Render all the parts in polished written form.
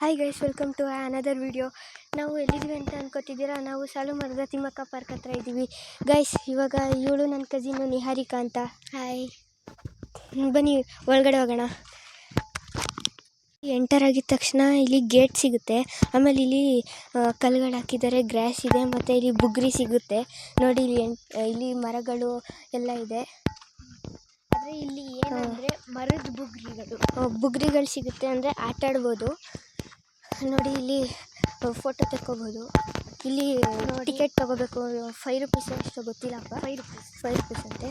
Hi guys, welcome to another video. ನಾವು ಎಲ್ಲಿದ್ದೀವಿ ಅಂತ ಅನ್ಕೋತಿದ್ದೀರಾ? ನಾವು ಸಾಲುಮರದ ತಿಮ್ಮಕ್ಕ ಪಾರ್ಕ್ ಹತ್ರ ಇದ್ದೀವಿ ಗೈಸ್. ಇವಾಗ ಇವಳು ನನ್ನ ಕಸಿನ್ನು ನಿಹಾರಿಕಾ ಅಂತ. ಹಾಯ್, ಬನ್ನಿ ಒಳಗಡೆ ಹೋಗೋಣ. ಎಂಟರ್ ಆಗಿದ ತಕ್ಷಣ ಇಲ್ಲಿ ಗೇಟ್ ಸಿಗುತ್ತೆ. ಆಮೇಲೆ ಇಲ್ಲಿ ಕಲ್ಗಳು ಹಾಕಿದ್ದಾರೆ, ಗ್ರಾಸ್ ಇದೆ, ಮತ್ತು ಇಲ್ಲಿ ಬುಗ್ರಿ ಸಿಗುತ್ತೆ ನೋಡಿ. ಇಲ್ಲಿ ಮರಗಳು ಎಲ್ಲ ಇದೆ. ಆದರೆ ಇಲ್ಲಿ ಏನಂದರೆ ಮರದ ಬುಗ್ರಿಗಳು ಸಿಗುತ್ತೆ, ಅಂದರೆ ಆಟ ಆಡ್ಬೋದು ನೋಡಿ. ಇಲ್ಲಿ ಫೋಟೋ ತೆಕ್ಕೋಬೋದು. ಇಲ್ಲಿ ಟಿಕೆಟ್ ತೊಗೋಬೇಕು, 5 ರೂಪೀಸ್ ಅಷ್ಟು ಗೊತ್ತಿಲ್ಲಪ್ಪ. 5 ರೂಪೀಸ್ ಅಂತೆ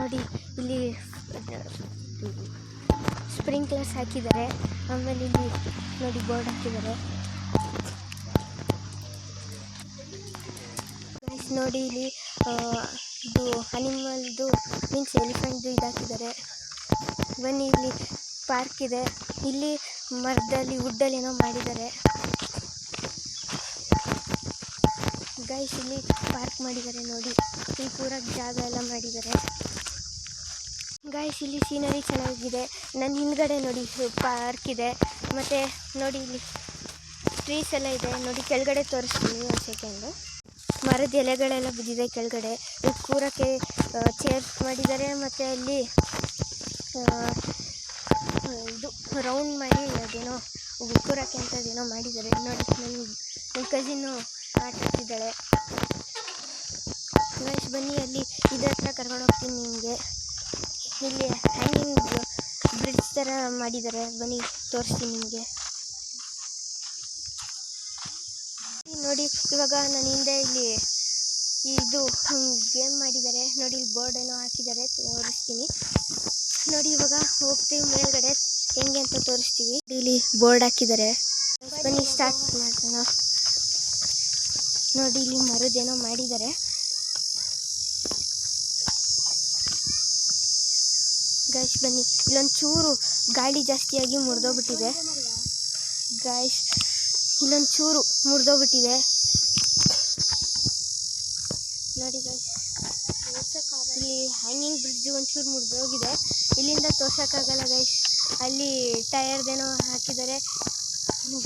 ನೋಡಿ. ಇಲ್ಲಿ ಸ್ಪ್ರಿಂಕ್ಲರ್ಸ್ ಹಾಕಿದ್ದಾರೆ. ಆಮೇಲೆ ಇಲ್ಲಿ ನೋಡಿ ಬೋರ್ಡ್ ಹಾಕಿದ್ದಾರೆ ಗೈಸ್. ನೋಡಿ ಇಲ್ಲಿ ಇದು ಅನಿಮಲ್ದು ಮೀನ್ಸ್ ಎಲಿಫೆಂಟ್ದು ಇದು ಹಾಕಿದ್ದಾರೆ. ಬನ್ನಿ, ಇಲ್ಲಿ ಪಾರ್ಕ್ ಇದೆ. ಇಲ್ಲಿ ಮರದಲ್ಲಿ ವುಡ್ಡಲ್ಲಿ ಏನೋ ಮಾಡಿದ್ದಾರೆ ಗೈಸ್. ಇಲ್ಲಿ ಪಾರ್ಕ್ ಮಾಡಿದ್ದಾರೆ ನೋಡಿ. ಇಲ್ಲಿ ಕೂರಕ್ಕೆ ಜಾಗ ಎಲ್ಲ ಮಾಡಿದ್ದಾರೆ ಗೈಸ್. ಇಲ್ಲಿ ಸೀನರಿ ಚೆನ್ನಾಗಿದೆ. ನನ್ನ ಹಿಂದ್ಗಡೆ ನೋಡಿ ಪಾರ್ಕ್ ಇದೆ. ಮತ್ತು ನೋಡಿ ಇಲ್ಲಿ ಟ್ರೀಸ್ ಎಲ್ಲ ಇದೆ ನೋಡಿ. ಕೆಳಗಡೆ ತೋರಿಸ್ತೀನಿ ಒಂದು ಸೆಕೆಂಡು. ಮರದ ಎಲೆಗಳೆಲ್ಲ ಬಿದ್ದಿದೆ ಕೆಳಗಡೆ. ಕೂರಕ್ಕೆ ಚೇರ್ಸ್ ಮಾಡಿದ್ದಾರೆ. ಮತ್ತು ಅಲ್ಲಿ ಇದು ರೌಂಡ್ ಮಾಡಿ ಅದೇನೋ ಕೂರಕ್ಕೆ ಅಂತದೇನೋ ಮಾಡಿದ್ದಾರೆ ನೋಡಿ. ನನ್ನ ಕಸಿನ್ನು ಆಟ ಆಡ್ತಿದ್ದಾಳೆ ಗೈಸ್. ಬನ್ನಿ, ಅಲ್ಲಿ ಇದ್ರ ಹತ್ರ ಕರ್ಕೊಂಡು ಹೋಗ್ತೀನಿ ನಿಮಗೆ. ಇಲ್ಲಿ ಹ್ಯಾಂಗಿಂಗ್ ಬ್ರಿಡ್ಜ್ ಥರ ಮಾಡಿದ್ದಾರೆ. ಬನ್ನಿ ತೋರಿಸ್ತೀನಿ ನಿಮಗೆ ನೋಡಿ. ಇವಾಗ ನನ್ನ ಹಿಂದೆ ಇಲ್ಲಿ ಇದು ಗೇಮ್ ಮಾಡಿದ್ದಾರೆ ನೋಡಿ. ಇಲ್ಲಿ ಬೋರ್ಡ್ ಏನೋ ಹಾಕಿದ್ದಾರೆ, ತೋರಿಸ್ತೀನಿ ನೋಡಿ. ಇವಾಗ ಹೋಗ್ತೀವಿ ಮೇಲ್ಗಡೆ, ಹೆಂಗೆ ಅಂತ ತೋರಿಸ್ತೀವಿ. ಇಲ್ಲಿ ಬೋರ್ಡ್ ಹಾಕಿದ್ದಾರೆ. ಬನ್ನಿ ಸ್ಟಾರ್ಟ್ ಮಾಡೋಣ ನೋಡಿ. ಇಲ್ಲಿ ಮರದೇನೋ ಮಾಡಿದ್ದಾರೆ ಗೈಸ್. ಬನ್ನಿ, ಇಲ್ಲೊಂದು ಚೂರು ಗಾಳಿ ಜಾಸ್ತಿಯಾಗಿ ಮುರಿದೋಗ್ಬಿಟ್ಟಿದೆ ಗೈಸ್. ಇಲ್ಲೊಂದು ಚೂರು ಮುರಿದೋಗ್ಬಿಟ್ಟಿದೆ ನೋಡಿ ಗೈಸ್. ಇಲ್ಲಿ ಹ್ಯಾಂಗಿಂಗ್ ಬ್ರಿಡ್ಜ್ ಒಂಚೂರು ಮುರಿದೋಗಿದೆ. ಇಲ್ಲಿಂದ ತೋರ್ಸೋಕ್ಕಾಗಲ್ಲ ಗೈಸ್. ಅಲ್ಲಿ ಟಯರ್ದೇನೋ ಹಾಕಿದ್ದಾರೆ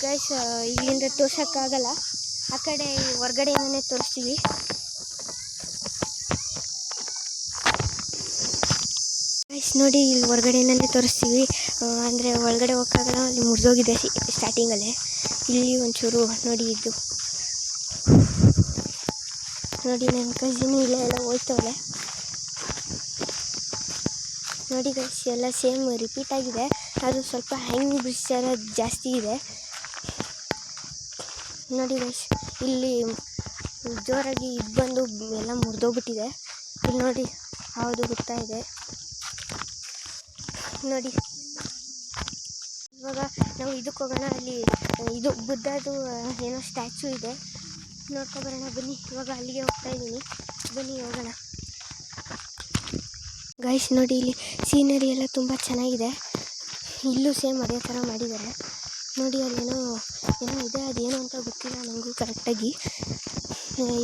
ಗೈಸ್. ಇಲ್ಲಿಂದ ತೋರ್ಸೋಕ್ಕಾಗಲ್ಲ. ಆ ಕಡೆ ಹೊರ್ಗಡೆಯಿಂದನೇ ತೋರಿಸ್ತೀವಿ ಗೈಸ್. ನೋಡಿ, ಇಲ್ಲಿ ಹೊರ್ಗಡೆಯಿಂದನೇ ತೋರಿಸ್ತೀವಿ. ಅಂದರೆ ಒಳಗಡೆ ಹೋಗೋಕ್ಕಾಗಲ್ಲ, ಅಲ್ಲಿ ಮುರಿದೋಗಿದೆ ಸ್ಟಾರ್ಟಿಂಗಲ್ಲೇ. ಇಲ್ಲಿ ಒಂಚೂರು ನೋಡಿ ಇದು ನೋಡಿ. ನನ್ನ ಕಸಿನು ಇಲ್ಲೇ ಎಲ್ಲ ಹೋಯ್ತವಳೆ ನೋಡಿ ಗೈಸ್. ಎಲ್ಲ ಸೇಮ್ ರಿಪೀಟ್ ಆಗಿದೆ. ಅದು ಸ್ವಲ್ಪ ಹ್ಯಾಂಗಿಂಗ್ ಬ್ರಿಡ್ಜ್ ಥರ ಜಾಸ್ತಿ ಇದೆ ನೋಡಿ ಗೈಸ್. ಇಲ್ಲಿ ಜೋರಾಗಿ ಇದು ಬಂದು ಎಲ್ಲ ಮುರಿದೋಗ್ಬಿಟ್ಟಿದೆ. ಇಲ್ಲಿ ನೋಡಿ ಯಾವುದು ಗೊತ್ತಾ ಇದೆ ನೋಡಿ. ಇವಾಗ ನಾವು ಇದಕ್ಕೆ ಹೋಗೋಣ. ಅಲ್ಲಿ ಇದು ಬುದ್ಧದು ಏನೋ ಸ್ಟ್ಯಾಚು ಇದೆ, ನೋಡ್ಕೊಬರೋಣ ಬನ್ನಿ. ಇವಾಗ ಅಲ್ಲಿಗೆ ಹೋಗ್ತಾ ಇದ್ದೀನಿ, ಬನ್ನಿ ಹೋಗೋಣ ಗೈಸ್. ನೋಡಿ, ಇಲ್ಲಿ ಸೀನರಿ ಎಲ್ಲ ತುಂಬ ಚೆನ್ನಾಗಿದೆ. ಇಲ್ಲೂ ಸೇಮ್ ಅದೇ ಥರ ಮಾಡಿದ್ದಾರೆ ನೋಡಿ. ಅಲ್ಲೇನೋ ಇದೆ, ಅದೇನು ಅಂತ ಗೊತ್ತಿಲ್ಲ ನನಗೂ ಕರೆಕ್ಟಾಗಿ.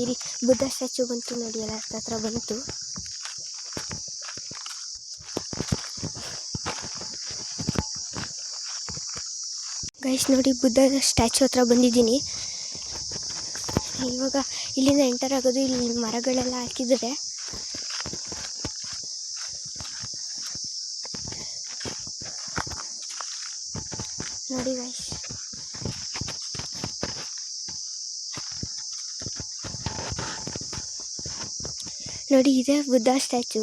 ಇಲ್ಲಿ ಬುದ್ಧ ಸ್ಟ್ಯಾಚು ಬಂತು ನೋಡಿ, ಎಲ್ಲ ಹತ್ರ ಬಂತು ಗೈಸ್. ನೋಡಿ, ಬುದ್ಧದ ಸ್ಟ್ಯಾಚು ಹತ್ರ ಬಂದಿದ್ದೀನಿ. ಇವಾಗ ಇಲ್ಲಿಂದ ಎಂಟರ್ ಆಗೋದು. ಇಲ್ಲಿ ಮರಗಳೆಲ್ಲ ಹಾಕಿದ್ದಾರೆ ನೋಡಿ ಗೈಸ್. ನೋಡಿ, ಇದೆ ಬುದ್ಧ ಸ್ಟ್ಯಾಚು.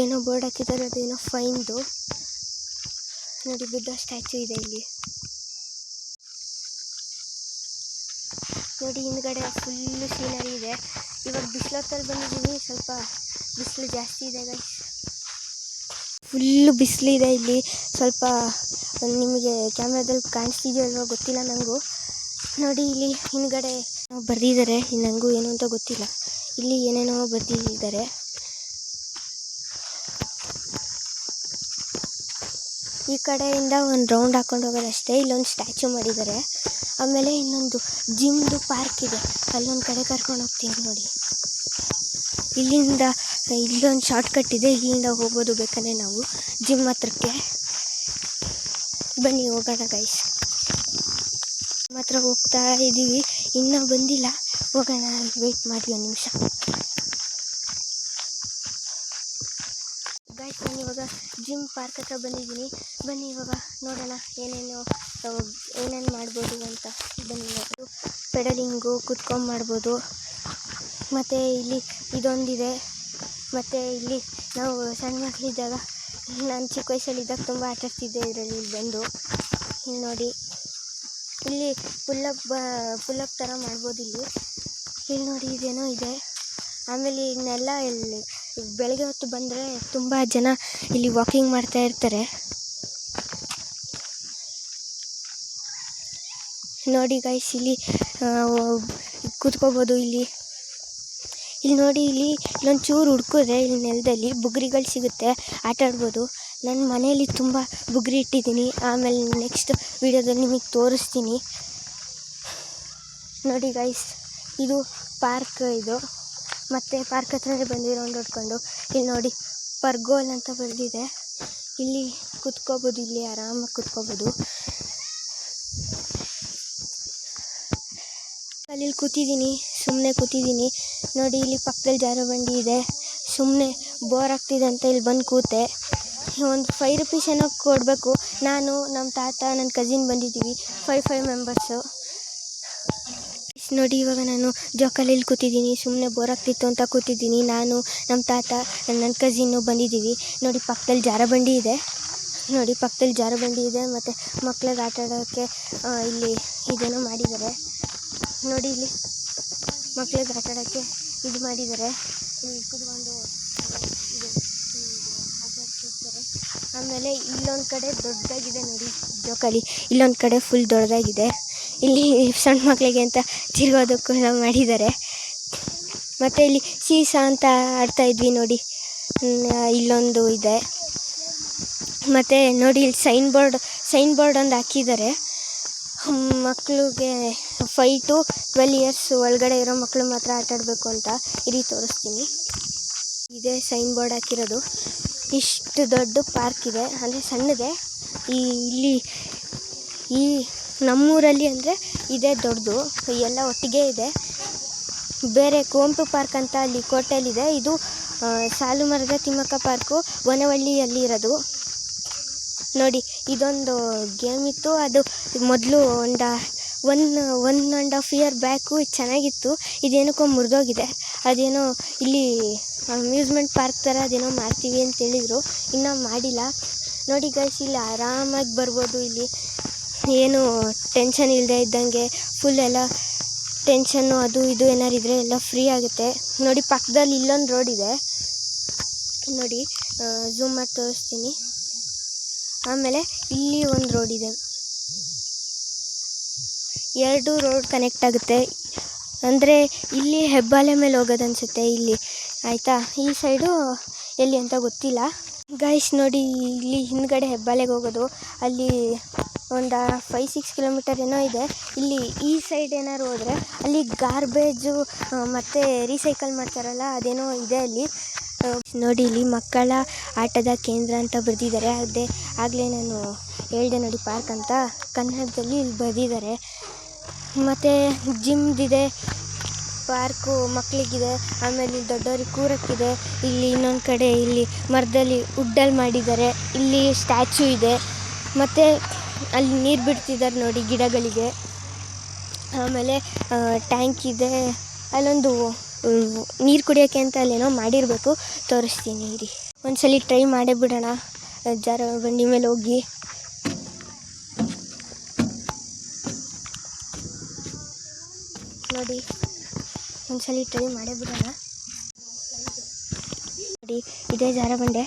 ಏನೋ ಬೋರ್ಡ್ ಹಾಕಿದ್ದಾರೆ, ಅದೇನೋ ಫೈನ್ದು ನೋಡಿ. ಬುದ್ಧ ಸ್ಟ್ಯಾಚು ಇದೆ ಇಲ್ಲಿ ನೋಡಿ. ಹಿಂದ್ಗಡೆ ಫುಲ್ಲು ಸೀನರಿ ಇದೆ. ಇವಾಗ ಬಿಸಿಲೊತ್ತಲ್ಲಿ ಬಂದಿದ್ದೀನಿ, ಸ್ವಲ್ಪ ಬಿಸಿಲು ಜಾಸ್ತಿ ಇದೆ ಗೈಸ್. ಫುಲ್ಲು ಬಿಸಿಲಿದೆ ಇಲ್ಲಿ. ಸ್ವಲ್ಪ ನಿಮಗೆ ಕ್ಯಾಮ್ರಾದಲ್ಲಿ ಕಾಣಿಸ್ತಿದೆಯೋ ಅಲ್ವೋ ಗೊತ್ತಿಲ್ಲ ನನಗೂ ನೋಡಿ. ಇಲ್ಲಿ ಹಿಂದ್ಗಡೆ ಬರೆದಿದ್ದಾರೆ, ನನಗೂ ಏನು ಅಂತ ಗೊತ್ತಿಲ್ಲ. ಇಲ್ಲಿ ಏನೇನೋ ಬರೆದಿದ್ದಾರೆ. ಈ ಕಡೆಯಿಂದ ಒಂದು ರೌಂಡ್ ಹಾಕ್ಕೊಂಡು ಹೋಗೋದಷ್ಟೇ. ಇಲ್ಲೊಂದು ಸ್ಟ್ಯಾಚು ಮಾಡಿದ್ದಾರೆ. ಆಮೇಲೆ ಇನ್ನೊಂದು ಜಿಮ್ದು ಪಾರ್ಕ್ ಇದೆ, ಅಲ್ಲೊಂದು ಕಡೆ ಕರ್ಕೊಂಡು ಹೋಗ್ತೀನಿ ನೋಡಿ. ಇಲ್ಲೊಂದು ಶಾರ್ಟ್ ಕಟ್ ಇದೆ, ಇಲ್ಲಿಂದ ಹೋಗ್ಬೋದು ಬೇಕಂದರೆ ನಾವು ಜಿಮ್ ಹತ್ರಕ್ಕೆ. ಬನ್ನಿ ಹೋಗೋಣ ಗೈಸ್. ಮಾತ್ರ ಹೋಗ್ತಾ ಇದ್ದೀವಿ, ಇನ್ನೂ ಬಂದಿಲ್ಲ. ಹೋಗೋಣ, ವೆಯ್ಟ್ ಮಾಡಿ ಒಂದು ನಿಮಿಷ. ಗಾಯ್ಸ್, ನಾನು ಇವಾಗ ಜಿಮ್ ಪಾರ್ಕ್ ಹತ್ರ ಬಂದಿದ್ದೀನಿ. ಬನ್ನಿ ಇವಾಗ ನೋಡೋಣ ಏನೇನು ಮಾಡ್ಬೋದು ಅಂತ. ಬನ್ನಿ, ಪೆಡಲಿಂಗು ಕುತ್ಕೊಂಡು ಮಾಡ್ಬೋದು. ಮತ್ತು ಇಲ್ಲಿ ಇದೊಂದಿದೆ. ಮತ್ತು ಇಲ್ಲಿ ನಾವು ಸಣ್ಣ ಮಕ್ಕಳಿದ್ದಾಗ, ನಾನು ಚಿಕ್ಕ ವಯಸ್ಸಲ್ಲಿದ್ದಾಗ ತುಂಬ ಆಟಾಡ್ತಿದ್ದೆ ಇದರಲ್ಲಿ. ಇಲ್ಲಿ ಬಂದು ಇಲ್ಲಿ ನೋಡಿ, ಇಲ್ಲಿ ಪುಲ್ಲಪ್ ಥರ ಮಾಡ್ಬೋದು. ಇಲ್ಲಿ ನೋಡಿ ಇದೇನೋ ಇದೆ. ಆಮೇಲೆ ಇನ್ನೆಲ್ಲ ಇಲ್ಲಿ ಬೆಳಗ್ಗೆ ಹೊತ್ತು ಬಂದರೆ ತುಂಬ ಜನ ಇಲ್ಲಿ ವಾಕಿಂಗ್ ಮಾಡ್ತಾ ಇರ್ತಾರೆ. ನೋಡಿ ಗೈಸ್, ಇಲ್ಲಿ ಕೂತ್ಕೋಬೋದು. ಇಲ್ಲಿ ನೋಡಿ, ಇಲ್ಲೊಂಚೂರು ಹುಡ್ಕಿದ್ರೆ ಇಲ್ಲಿ ನೆಲದಲ್ಲಿ ಬುಗ್ರಿಗಳು ಸಿಗುತ್ತೆ, ಆಟಾಡ್ಬೋದು. ನನ್ನ ಮನೆಯಲ್ಲಿ ತುಂಬ ಬುಗ್ರಿ ಇಟ್ಟಿದ್ದೀನಿ. ಆಮೇಲೆ ನೆಕ್ಸ್ಟ್ ವೀಡಿಯೋದಲ್ಲಿ ನಿಮಗೆ ತೋರಿಸ್ತೀನಿ. ನೋಡಿ ಗೈಸ್, ಇದು ಪಾರ್ಕ್. ಇದು ಮತ್ತು ಪಾರ್ಕ್ ಹತ್ರನೇ ಬಂದು ರೌಂಡ್ ಹೊಡ್ಕೊಂಡು ಇಲ್ಲಿ ನೋಡಿ ಪರ್ಗೋಲ್ ಅಂತ ಬರೆದಿದೆ. ಇಲ್ಲಿ ಕುತ್ಕೋಬೋದು, ಇಲ್ಲಿ ಆರಾಮಾಗಿ ಕುತ್ಕೋಬೋದು. ಅಲ್ಲಿ ಸುಮ್ಮನೆ ಕೂತಿದ್ದೀನಿ. ನೋಡಿ, ಇಲ್ಲಿ ಪಕ್ಕದಲ್ಲಿ ಜಾರುಬಂಡಿ ಇದೆ. ಸುಮ್ಮನೆ ಬೋರ್ ಆಗ್ತಿದೆ ಅಂತ ಇಲ್ಲಿ ಬಂದು ಕೂತೆ. ಒಂದು 5 ರೂಪೀಸ್ ಏನೋ ಕೊಡಬೇಕು. ನಾನು, ನಮ್ಮ ತಾತ, ನನ್ನ ಕಸಿನ್ ಬಂದಿದ್ದೀವಿ. 5 ಮೆಂಬರ್ಸು. ನೋಡಿ, ಇವಾಗ ನಾನು ಜೋಕಾಲಿಯಲ್ಲಿ ಕೂತಿದ್ದೀನಿ. ಸುಮ್ಮನೆ ಬೋರ್ ಆಗ್ತಿತ್ತು ಅಂತ ಕೂತಿದ್ದೀನಿ. ನಾನು, ನಮ್ಮ ತಾತ, ನನ್ನ ಕಸಿನ್ನು ಬಂದಿದ್ದೀವಿ. ನೋಡಿ, ಪಕ್ಕದಲ್ಲಿ ಜಾರುಬಂಡಿ ಇದೆ. ಮತ್ತು ಮಕ್ಳಿಗೆ ಆಟ ಆಡೋಕ್ಕೆ ಇಲ್ಲಿ ಇದೇನೋ ಮಾಡಿದ್ದಾರೆ. ನೋಡಿ, ಇಲ್ಲಿ ಮಕ್ಳಿಗೆ ಆಟ ಆಡೋಕ್ಕೆ ಇದು ಮಾಡಿದ್ದಾರೆ. ಇಲ್ಲಿ ಕುತ್ಕೊಂಡು ಇದು ಆಟಾಡ್ತಿರ್ತಾರೆ. ಆಮೇಲೆ ಇಲ್ಲೊಂದು ಕಡೆ ದೊಡ್ಡದಾಗಿದೆ ನೋಡಿ ಜೋಕಾಲಿ. ಇಲ್ಲೊಂದು ಕಡೆ ಫುಲ್ ದೊಡ್ಡದಾಗಿದೆ. ಇಲ್ಲಿ ಸಣ್ಣ ಮಕ್ಕಳಿಗೆ ಅಂತ ತಿರುಗೋದಕ್ಕೂ ಮಾಡಿದ್ದಾರೆ. ಮತ್ತು ಇಲ್ಲಿ ಸೀಸಾ ಅಂತ ಆಡ್ತಾಯಿದ್ವಿ ನೋಡಿ, ಇಲ್ಲೊಂದು ಇದೆ. ಮತ್ತು ನೋಡಿ, ಇಲ್ಲಿ ಸೈನ್ ಬೋರ್ಡ್ ಒಂದು ಹಾಕಿದ್ದಾರೆ. ಮಕ್ಕಳಿಗೆ 5 to 12 ಇಯರ್ಸ್ ಒಳಗಡೆ ಇರೋ ಮಕ್ಕಳು ಮಾತ್ರ ಆಟಾಡಬೇಕು ಅಂತ. ಇಲ್ಲಿ ತೋರಿಸ್ತೀನಿ. ಇದೇ ಸೈನ್ ಬೋರ್ಡ್ ಹಾಕಿರೋದು. ಇಷ್ಟು ದೊಡ್ಡ ಪಾರ್ಕ್ ಇದೆ, ಅಂದರೆ ಸಣ್ಣದೆ. ಈ ನಮ್ಮೂರಲ್ಲಿ ಅಂದರೆ ಇದೇ ದೊಡ್ಡದು. ಎಲ್ಲ ಒಟ್ಟಿಗೆ ಇದೆ. ಬೇರೆ ಕುವೆಂಪು ಪಾರ್ಕ್ ಅಂತ ಅಲ್ಲಿ ಕೋಟೆಯಲ್ಲಿದೆ. ಇದು ಸಾಲುಮರದ ತಿಮ್ಮಕ್ಕ ಪಾರ್ಕು ಗೊನವಳ್ಳಿಯಲ್ಲಿ ಇರೋದು. ನೋಡಿ, ಇದೊಂದು ಗೇಮ್ ಇತ್ತು. ಅದು ಮೊದಲು one and half year back ಇದು ಚೆನ್ನಾಗಿತ್ತು. ಇದೇನಕ್ಕೋ ಮುರಿದೋಗಿದೆ. ಅದೇನೋ ಇಲ್ಲಿ ಅಮ್ಯೂಸ್ಮೆಂಟ್ ಪಾರ್ಕ್ ಥರ ಅದೇನೋ ಮಾಡ್ತೀವಿ ಅಂತೇಳಿದರು, ಇನ್ನೂ ಮಾಡಿಲ್ಲ. ನೋಡಿ ಗೈಸ್, ಇಲ್ಲಿ ಆರಾಮಾಗಿ ಬರ್ಬೋದು. ಇಲ್ಲಿ ಏನು ಟೆನ್ಷನ್ ಇಲ್ಲದೆ ಇದ್ದಂಗೆ, ಫುಲ್ ಎಲ್ಲ ಟೆನ್ಷನ್ನು ಅದು ಇದು ಏನಾರು ಇದ್ದರೆ ಎಲ್ಲ ಫ್ರೀ ಆಗುತ್ತೆ. ನೋಡಿ, ಪಕ್ಕದಲ್ಲಿ ಇಲ್ಲೊಂದು ರೋಡ್ ಇದೆ. ನೋಡಿ, ಝೂಮ್ ಮಾಡಿ ತೋರಿಸ್ತೀನಿ. ಆಮೇಲೆ ಇಲ್ಲಿ ಒಂದು ರೋಡ್ ಇದೆ. 2 ರೋಡ್ ಕನೆಕ್ಟ್ ಆಗುತ್ತೆ. ಅಂದರೆ ಇಲ್ಲಿ ಹೆಬ್ಬಾಲೆ ಮೇಲೆ ಹೋಗೋದು ಅನಿಸುತ್ತೆ ಇಲ್ಲಿ, ಆಯಿತಾ. ಈ ಸೈಡು ಎಲ್ಲಿ ಅಂತ ಗೊತ್ತಿಲ್ಲ. ಗೈಸ್ ನೋಡಿ, ಇಲ್ಲಿ ಹಿಂದ್ಗಡೆ ಹೆಬ್ಬಾಲೆಗೆ ಹೋಗೋದು. ಅಲ್ಲಿ ಒಂದು 5-6 ಕಿಲೋಮೀಟರ್ ಏನೋ ಇದೆ. ಇಲ್ಲಿ ಈ ಸೈಡ್ ಏನಾದ್ರು ಹೋದರೆ ಅಲ್ಲಿ ಗಾರ್ಬೇಜು ಮತ್ತು ರೀಸೈಕಲ್ ಮಾಡ್ತಾರಲ್ಲ, ಅದೇನೋ ಇದೆ ಅಲ್ಲಿ. ನೋಡಿ, ಇಲ್ಲಿ ಮಕ್ಕಳ ಆಟದ ಕೇಂದ್ರ ಅಂತ ಬರೆದಿದ್ದಾರೆ. ಆಗಲೇ ನಾನು ಹೇಳಿದೆ ನೋಡಿ, ಪಾರ್ಕ್ ಅಂತ ಕನ್ನಡದಲ್ಲಿ ಇಲ್ಲಿ ಬರೆದಿದ್ದಾರೆ. ಮತ್ತು ಜಿಮ್ದಿದೆ, ಪಾರ್ಕು ಮಕ್ಕಳಿಗಿದೆ. ಆಮೇಲೆ ದೊಡ್ಡವ್ರಿಗೆ ಕೂರಕ್ಕಿದೆ. ಇಲ್ಲಿ ಇನ್ನೊಂದು ಕಡೆ ಇಲ್ಲಿ ಮರದಲ್ಲಿ ವುಡ್ಡಲ್ಲಿ ಮಾಡಿದ್ದಾರೆ. ಇಲ್ಲಿ ಸ್ಟ್ಯಾಚು ಇದೆ. ಮತ್ತು ಅಲ್ಲಿ ನೀರು ಬಿಡ್ತಿದ್ದಾರೆ ನೋಡಿ ಗಿಡಗಳಿಗೆ. ಆಮೇಲೆ ಟ್ಯಾಂಕ್ ಇದೆ. ಅಲ್ಲೊಂದು ನೀರು ಕುಡಿಯೋಕ್ಕೆ ಅಂತ ಅಲ್ಲೇನೋ ಮಾಡಿರಬೇಕು, ತೋರಿಸ್ತೀನಿ ಇರಿ. ಒಂದ್ಸಲ ಟ್ರೈ ಮಾಡೇ ಬಿಡೋಣ ಜಾರುಬಂಡಿ ಮೇಲೆ ಹೋಗಿ. ನೋಡಿ, ಒಂದ್ಸಲ ಟ್ರೈ ಮಾಡೇ ಬಿಡೋಣ. ನೋಡಿ, ಇದೇ ಜಾರುಬಂಡೆ.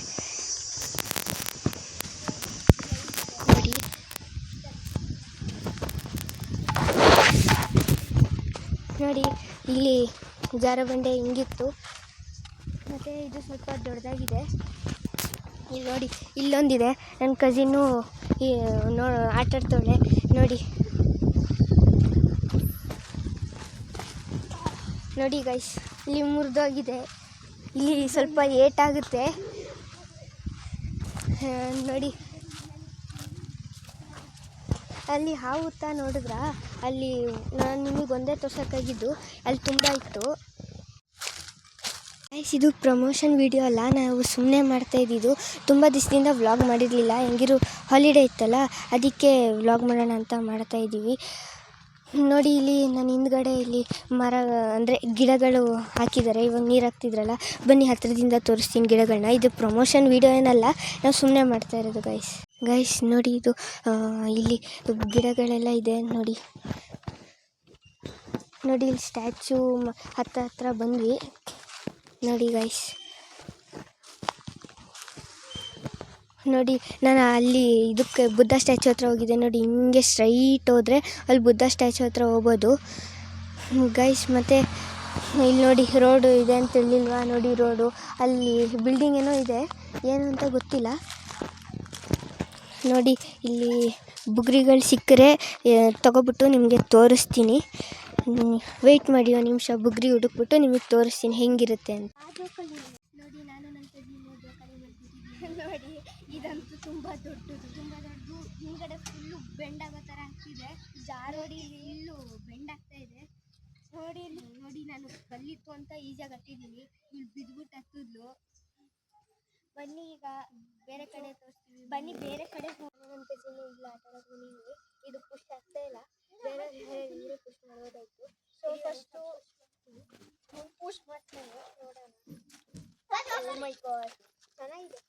ನೋಡಿ, ಇಲ್ಲಿ ಜಾರುಬಂಡೆ ಹಿಂಗಿತ್ತು. ಮತ್ತು ಇದು ಸ್ವಲ್ಪ ದೊಡ್ಡದಾಗಿದೆ. ಇಲ್ಲಿ ನೋಡಿ, ಇಲ್ಲೊಂದಿದೆ. ನನ್ನ ಕಸಿನ್ನು ಆಟಾಡ್ತಾಳೆ ನೋಡಿ ಗೈಸ್, ಇಲ್ಲಿ ಮುರಿದೋಗಿದೆ. ಇಲ್ಲಿ ಸ್ವಲ್ಪ ಏಟಾಗುತ್ತೆ ನೋಡಿ. ಅಲ್ಲಿ ಹಾವುತ್ತ ನೋಡಿದ್ರ ಅಲ್ಲಿ ನಾನು ನಿಮಗೆ ಒಂದೇ ತೋರ್ಸೋಕ್ಕಾಗಿದ್ದು ಅಲ್ಲಿ ತುಂಬ ಇತ್ತು. ಇದು ಪ್ರಮೋಷನ್ ವಿಡಿಯೋ ಅಲ್ಲ, ನಾವು ಸುಮ್ಮನೆ ಮಾಡ್ತಾಯಿದ್ದು. ತುಂಬ ದಿವಸದಿಂದ ವ್ಲಾಗ್ ಮಾಡಿರಲಿಲ್ಲ, ಹೆಂಗಿರು ಹಾಲಿಡೇ ಇತ್ತಲ್ಲ ಅದಕ್ಕೆ ವ್ಲಾಗ್ ಮಾಡೋಣ ಅಂತ ಮಾಡ್ತಾಯಿದ್ದೀವಿ. ನೋಡಿ ಇಲ್ಲಿ ನನ್ನ ಹಿಂದ್ಗಡೆ ಇಲ್ಲಿ ಮರ ಅಂದರೆ ಗಿಡಗಳು ಹಾಕಿದ್ದಾರೆ, ಇವಾಗ ನೀರು ಹಾಕ್ತಿದ್ರಲ್ಲ, ಬನ್ನಿ ಹತ್ತಿರದಿಂದ ತೋರಿಸ್ತೀನಿ ಗಿಡಗಳನ್ನ. ಇದು ಪ್ರಮೋಷನ್ ವಿಡಿಯೋ ಏನಲ್ಲ, ನಾವು ಸುಮ್ಮನೆ ಮಾಡ್ತಾ ಇರೋದು ಗೈಸ್ ನೋಡಿ ಇದು ಇಲ್ಲಿ ಗಿಡಗಳೆಲ್ಲ ಇದೆ ನೋಡಿ ಇಲ್ಲಿ ಸ್ಟ್ಯಾಚು ಹತ್ರ ಬಂದ್ವಿ ನೋಡಿ ಗೈಸ್. ನೋಡಿ ನಾನು ಅಲ್ಲಿ ಇದಕ್ಕೆ ಬುದ್ಧ ಸ್ಟ್ಯಾಚು ಹತ್ರ ಹೋಗಿದ್ದೆ ನೋಡಿ, ಹಿಂಗೆ ಸ್ಟ್ರೈಟ್ ಹೋದರೆ ಅಲ್ಲಿ ಬುದ್ಧ ಸ್ಟ್ಯಾಚು ಹತ್ರ ಹೋಗ್ಬೋದು ಗೈಸ್. ಮತ್ತು ಇಲ್ಲಿ ನೋಡಿ ರೋಡು ಇದೆ ಅಂತ ಹೇಳಿಲ್ವಾ, ನೋಡಿ ರೋಡು ಅಲ್ಲಿ ಬಿಲ್ಡಿಂಗ್ ಏನೋ ಇದೆ, ಏನು ಅಂತ ಗೊತ್ತಿಲ್ಲ. ನೋಡಿ ಇಲ್ಲಿ ಬುಗ್ರಿಗಳು ಸಿಕ್ಕರೆ ತೊಗೊಬಿಟ್ಟು ನಿಮಗೆ ತೋರಿಸ್ತೀನಿ. ವೆಯ್ಟ್ ಮಾಡಿ ಒಂದು ನಿಮಿಷ, ಬುಗ್ರಿ ಹುಡುಕ್ಬಿಟ್ಟು ನಿಮಗೆ ತೋರಿಸ್ತೀನಿ ಹೆಂಗಿರುತ್ತೆ ಅಂತ. ನೋಡಿ ನಾನು ನನ್ನ ನೋಡಿ ಇದಂತೂ ತುಂಬ ದೊಡ್ಡದು ಹಿಂದ್ಗಡೆ ಫುಲ್ಲು ಬೆಂಡಾಗೋ ಥರ ಆಗ್ತಿದೆ. ಜಾರೋಡಿ ಇಲ್ಲೂ ಬೆಂಡಾಗ್ತಾ ಇದೆ ನೋಡಿ ನಾನು ಕಲ್ಲಿತ್ತು ಅಂತ ಈಸಿಯಾಗಿ ಹತ್ತಿದ್ದೀನಿ, ಇಲ್ಲಿ ಬಿದ್ದುಬಿಟ್ಟು ಹತ್ತಿದ್ಲು. ಬನ್ನಿ ಈಗ ಬೇರೆ ಕಡೆ ತೋರಿಸ್ತೀವಿ, ಬನ್ನಿ ಬೇರೆ ಕಡೆ ಇಲ್ಲ ಆಟ ಆಡೋದು. ಇದು ಪುಷ್ ಆಗ್ತಾ ಇಲ್ಲ, ಬೇರೆ ನೀರೇ ಪುಷ್ ಮಾಡೋದಾಯ್ತು. ಸೊ ಫಸ್ಟು ಪುಷ್ ಮಾಡ್ತೇನೆ, ನೋಡೋಣ. ಓ ಮೈ ಗಾಡ್, ಚೆನ್ನಾಗಿದೆ.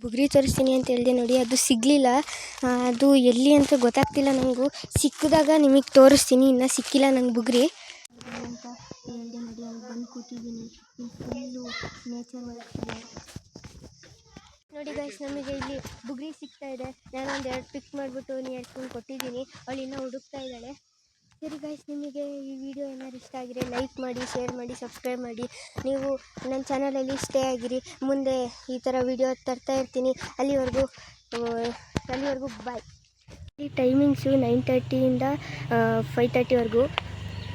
ಬುಗ್ರಿ ತೋರಿಸ್ತೀನಿ ಅಂತ ಹೇಳಿದೆ ನೋಡಿ, ಅದು ಸಿಗಲಿಲ್ಲ. ಅದು ಎಲ್ಲಿ ಅಂತ ಗೊತ್ತಾಗ್ತಿಲ್ಲ ನನಗೂ. ಸಿಕ್ಕಿದಾಗ ನಿಮಗೆ ತೋರಿಸ್ತೀನಿ, ಇನ್ನೂ ಸಿಕ್ಕಿಲ್ಲ ನಂಗೆ ಬುಗ್ರಿ ಅಂತ ಹೇಳಿದೆ ನೋಡಿ. ಅಲ್ಲಿ ಬಂದು ಕೂತಿದ್ದೀನಿ, ಫುಲ್ಲು ನೇಚರ್ ಒಳಗಿದೆ ನೋಡಿ ಗೈಸ್. ನಮಗೆ ಇಲ್ಲಿ ಬುಗ್ರಿ ಸಿಗ್ತಾ ಇದೆ, ನಾನೊಂದು 2 ಪಿಕ್ ಮಾಡಿಬಿಟ್ಟು ಎತ್ಕೊಂಡು ಕೊಟ್ಟಿದ್ದೀನಿ, ಅವಳು ಇನ್ನೂ ಹುಡುಕ್ತಾ ಇದ್ದಾಳೆ. ಸರಿ ಗೈಸ್, ನಿಮಗೆ ಈ ವಿಡಿಯೋ ಏನಾದ್ರು ಇಷ್ಟ ಆಗಿದ್ರೆ ಲೈಕ್ ಮಾಡಿ, ಶೇರ್ ಮಾಡಿ, ಸಬ್ಸ್ಕ್ರೈಬ್ ಮಾಡಿ. ನೀವು ನನ್ನ ಚಾನಲಲ್ಲಿ ಸ್ಟೇ ಆಗಿರಿ, ಮುಂದೆ ಈ ಥರ ವಿಡಿಯೋ ತರ್ತಾ ಇರ್ತೀನಿ. ಅಲ್ಲಿವರೆಗೂ ಬಾಯ್. ಈ ಟೈಮಿಂಗ್ಸು 9:30 ಇಂದ 5:30ವರೆಗೂ.